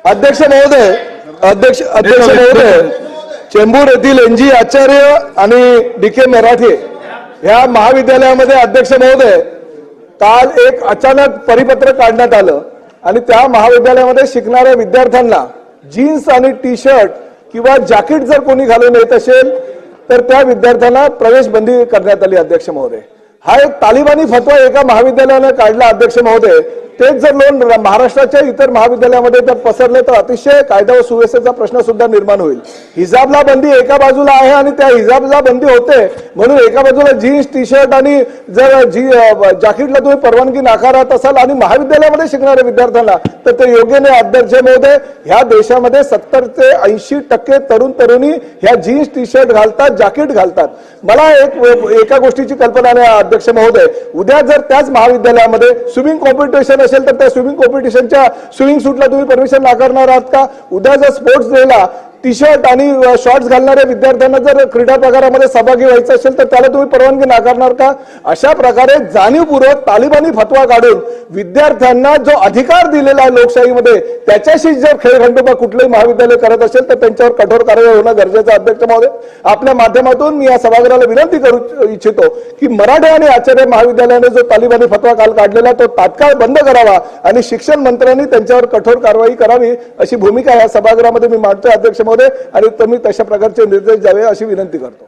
अध्यक्ष महोदय, अध्यक्ष महोदय, चेंबूर येथील NG आचार्य आणि DK मराठे ह्या महाविद्यालयामध्ये अध्यक्ष महोदय काल एक अचानक परिपत्रक काढण्यात आलं आणि त्या महाविद्यालयामध्ये शिकणाऱ्या विद्यार्थ्यांना जीन्स आणि टी-शर्ट किंवा जॅकेट जर कोणी घालून येत असेल तर त्या विद्यार्थ्यांना प्रवेश बंदी करण्यात आली। अध्यक्ष महोदय, हा एक तालिबानी फतवा एका महाविद्यालयाने काढला। अध्यक्ष महोदय, तेच जर लोन महाराष्ट्राच्या इतर महाविद्यालयामध्ये जर पसरले तर अतिशय कायदा व सुव्यवस्थेचा प्रश्न सुद्धा निर्माण होईल। हिजाबला बंदी एका बाजूला आहे आणि त्या हिजाबला बंदी होते म्हणून एका बाजूला जीन्स टी-शर्ट आणि जर जॅकेटला तुम्ही परवानगी नाकारत असाल आणि महाविद्यालयामध्ये शिकणाऱ्या विद्यार्थ्यांना तर ते योग्य नाही। अध्यक्ष महोदय, ह्या देशामध्ये 70 ते 80% तरुण तरुणी ह्या जीन्स टी-शर्ट घालतात, जॅकेट घालतात। मला एका गोष्टीची कल्पना नाही। अध्यक्ष महोदय, उद्या जर त्याच महाविद्यालयामध्ये स्विमिंग कॉम्पिटिशन असेल तर त्या स्विमिंग कॉम्पिटिशनच्या स्विमिंग सूटला तुम्ही परमिशन नाकारणार आहात का? उद्या जर स्पोर्ट्स डेला टी-शर्ट आणि शॉर्ट्स घालणाऱ्या विद्यार्थ्यांना जर क्रीडा प्रकारामध्ये सहभागी व्हायचं असेल तर त्याला तुम्ही परवानगी नाकारणार का? अशा प्रकारे जाणीवपूर्वक तालिबानी फतवा काढून विद्यार्थ्यांना जो अधिकार दिलेला आहे लोकशाहीमध्ये त्याच्याशी जर खेळखंडोबा कुठलंही महाविद्यालय करत असेल तर त्यांच्यावर कठोर कारवाई होणं गरजेचं। अध्यक्ष महोदय, आपल्या माध्यमातून मी या सभागृहाला विनंती करू इच्छितो की मराठे आणि आचार्य महाविद्यालयाने जो तालिबानी फतवा काल काढलेला तो तात्काळ बंद करावा आणि शिक्षण मंत्र्यांनी त्यांच्यावर कठोर कारवाई करावी अशी भूमिका या सभागृहामध्ये मी मांडतोय। अध्यक्ष महोदय, आणि तुम्ही तशा प्रकारचे निर्देश द्यावे अशी विनंती करतो।